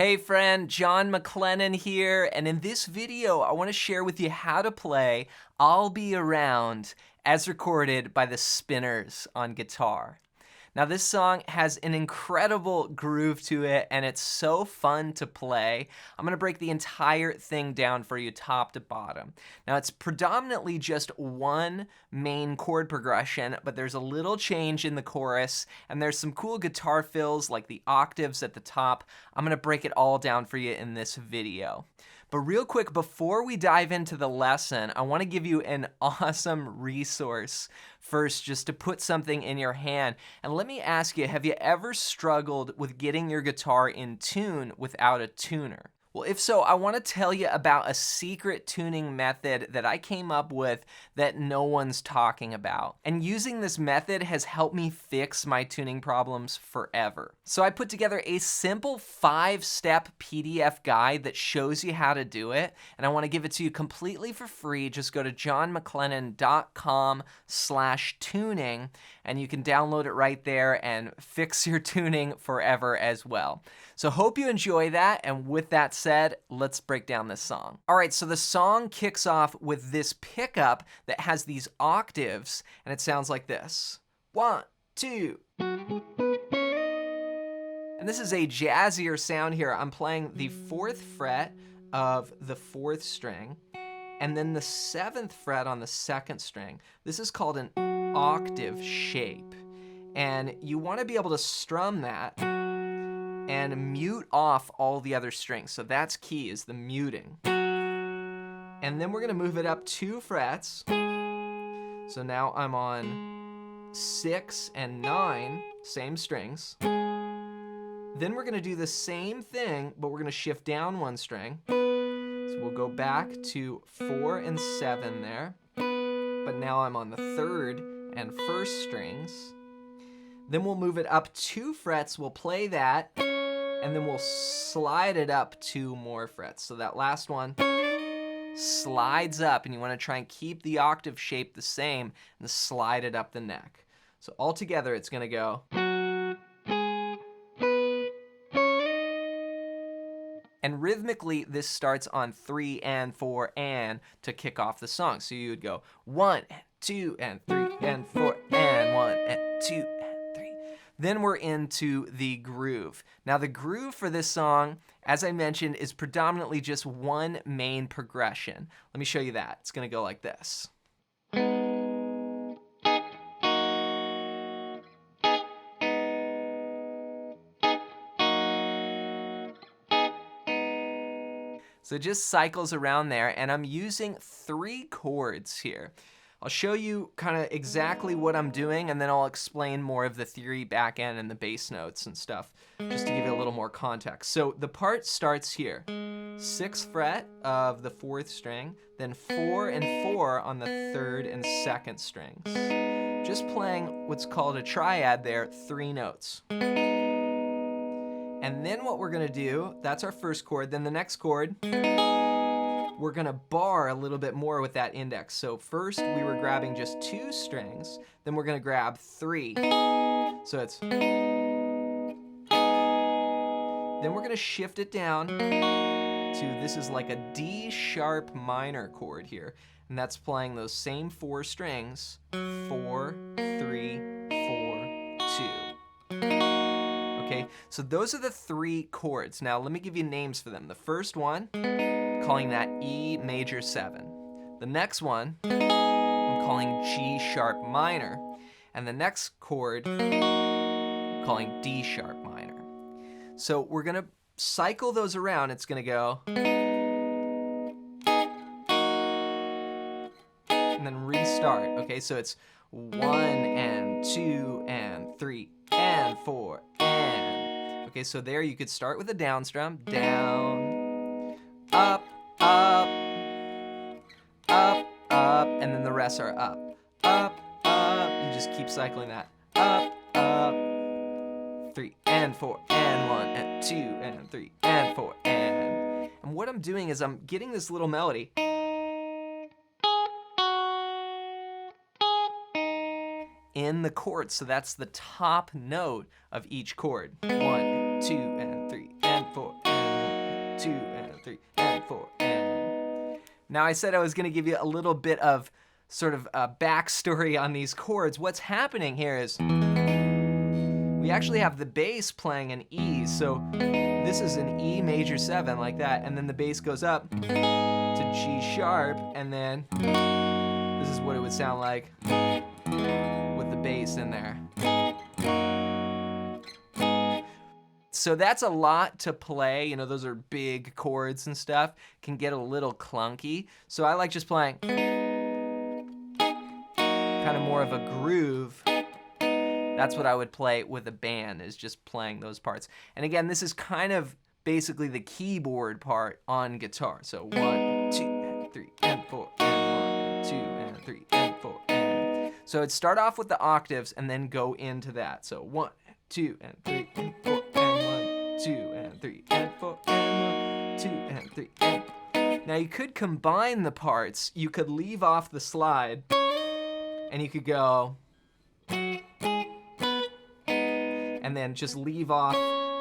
Hey friend, John McLennan here, and in this video I want to share with you how to play I'll Be Around as recorded by the Spinners on guitar. Now this song has an incredible groove to it and it's so fun to play. I'm going to break the entire thing down for you top to bottom. Now it's predominantly just one main chord progression, but there's a little change in the chorus and there's some cool guitar fills like the octaves at the top. I'm going to break it all down for you in this video. But real quick, before we dive into the lesson, I want to give you an awesome resource first, just to put something in your hand. And let me ask you, have you ever struggled with getting your guitar in tune without a tuner? Well, if so, I want to tell you about a secret tuning method that I came up with that no one's talking about. And using this method has helped me fix my tuning problems forever. So I put together a simple 5-step PDF guide that shows you how to do it. And I want to give it to you completely for free. Just go to johnmclennan.com/tuning and you can download it right there and fix your tuning forever as well. So hope you enjoy that. And with that said, let's break down this song. All right, so the song kicks off with this pickup that has these octaves, and it sounds like this. 1, 2. And this is a jazzier sound here. I'm playing the 4th fret of the 4th string, and then the 7th fret on the 2nd string. This is called an octave shape, and you want to be able to strum that and mute off all the other strings. So that's key, is the muting. And then we're gonna move it up 2 frets. So now I'm on 6 and 9, same strings. Then we're gonna do the same thing, but we're gonna shift down 1 string. So we'll go back to 4 and 7 there. But now I'm on the 3rd and 1st strings. Then we'll move it up 2 frets, we'll play that, and then we'll slide it up 2 more frets. So that last one slides up, and you want to try and keep the octave shape the same and slide it up the neck. So all together it's going to go. And rhythmically, this starts on 3 and 4 and to kick off the song. So you would go 1 and 2 and 3 and 4 and 1 and 2 and 3. Then we're into the groove. Now the groove for this song, as I mentioned, is predominantly just one main progression. Let me show you that. It's gonna go like this. So it just cycles around there, and I'm using 3 chords here. I'll show you kind of exactly what I'm doing, and then I'll explain more of the theory back end and the bass notes and stuff, just to give you a little more context. So the part starts here. 6th fret of the 4th string, then 4 and 4 on the 3rd and 2nd strings. Just playing what's called a triad there, 3 notes. And then what we're gonna do, that's our first chord, then the next chord, we're gonna bar a little bit more with that index. So first we were grabbing just 2 strings, then we're gonna grab 3. So it's, then we're gonna shift it down to, this is like a D sharp minor chord here. And that's playing those same 4 strings, 4, 3, 4, 2. Okay, so those are the 3 chords. Now let me give you names for them. The first one, calling that E major 7. The next one, I'm calling G sharp minor. And the next chord, I'm calling D sharp minor. So we're gonna cycle those around. It's gonna go, and then restart. Okay, so it's 1 and 2 and 3 and 4 and. Okay, so there you could start with a down strum, down, up, up, up, up, and then the rest are up, up, up. You just keep cycling that, up, up, 3 and 4 and 1 and 2 and 3 and 4 and. And what I'm doing is I'm getting this little melody. In the chord, so that's the top note of each chord. 1, 2, and 3, and 4, and Now I said I was gonna give you a little bit of sort of a backstory on these chords. What's happening here is we actually have the bass playing an E. So this is an E major 7 like that, and then the bass goes up to G sharp, and then this is what it would sound like with the bass in there. So that's a lot to play. You know, those are big chords and stuff. Can get a little clunky. So I like just playing kind of more of a groove. That's what I would play with a band, is just playing those parts. And again, this is kind of basically the keyboard part on guitar. So 1, 2, and 3, and 4, and 1, and 2, and 3, and 4, and. So it'd start off with the octaves and then go into that. So 1, 2, and 3, and 4, and 1, 2, and 3, and 4, and 1, 2, and 3, and. Now you could combine the parts. You could leave off the slide, and you could go, and then just leave off.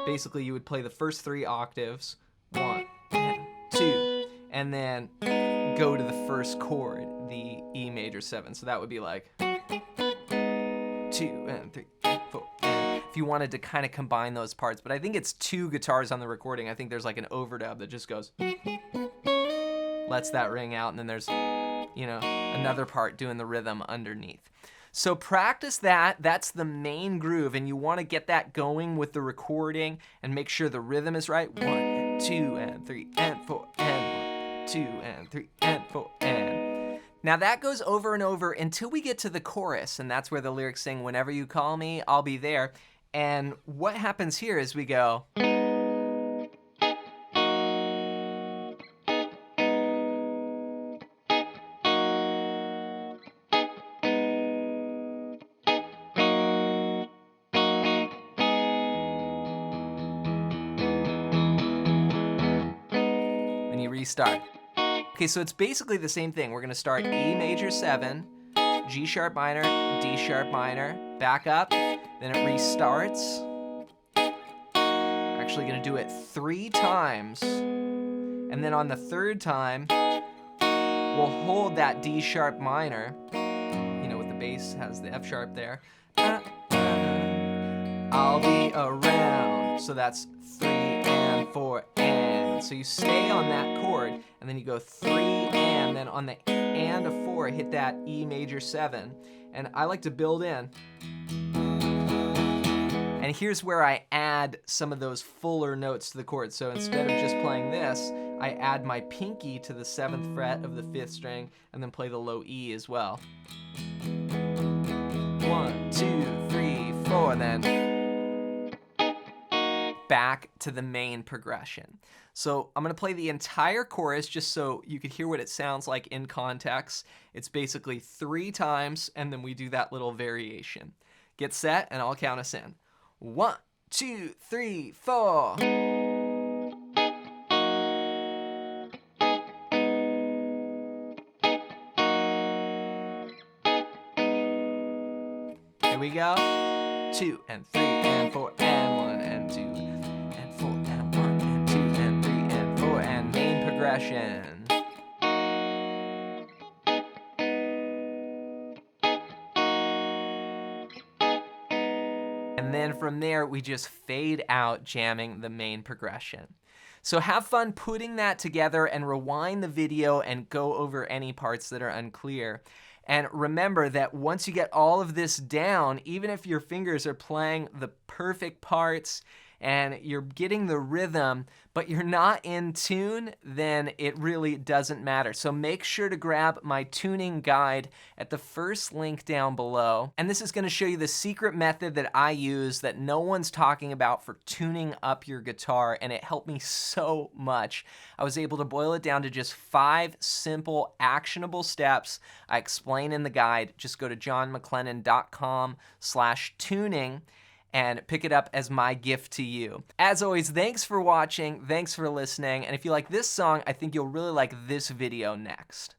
Basically, you would play the first 3 octaves, 1 and 2, and then go to the first chord, the E major 7. So that would be like 2 and 3 and 4. And if you wanted to kind of combine those parts, but I think it's 2 guitars on the recording. I think there's like an overdub that just goes, lets that ring out, and then there's, you know, another part doing the rhythm underneath. So practice that. That's the main groove, and you want to get that going with the recording and make sure the rhythm is right. 1 and 2 and 3 and 4 and 1, 2 and 3 and 4 and. Now that goes over and over until we get to the chorus, and that's where the lyrics sing, "Whenever you call me, I'll be there." And what happens here is we go. Restart. Okay, so it's basically the same thing. We're gonna start E major 7, G sharp minor, D sharp minor, back up, then it restarts. Actually gonna do it 3 times, and then on the 3rd time, we'll hold that D sharp minor, you know, with the bass has the F sharp there. I'll be around. So that's 3 and 4 and. So you stay on that chord, and then you go 3 and, then on the and of 4, hit that E major 7. And I like to build in. And here's where I add some of those fuller notes to the chord. So instead of just playing this, I add my pinky to the 7th fret of the 5th string, and then play the low E as well. 1, 2, 3, 4, then back to the main progression. So I'm gonna play the entire chorus just so you could hear what it sounds like in context. It's basically 3 times, and then we do that little variation. Get set, and I'll count us in. 1, 2, 3, 4. Here we go. 2 and 3 and 4 and 1 and 2 and 4 and 1 and 2 and 3 and 4 and main progression. And then from there, we just fade out jamming the main progression. So have fun putting that together, and rewind the video and go over any parts that are unclear. And remember that once you get all of this down, even if your fingers are playing the perfect parts and you're getting the rhythm, but you're not in tune, then it really doesn't matter. So make sure to grab my tuning guide at the first link down below. And this is gonna show you the secret method that I use that no one's talking about for tuning up your guitar, and it helped me so much. I was able to boil it down to just 5 simple, actionable steps I explain in the guide. Just go to johnmclennan.com/tuning and pick it up as my gift to you. As always, thanks for watching, thanks for listening, and if you like this song, I think you'll really like this video next.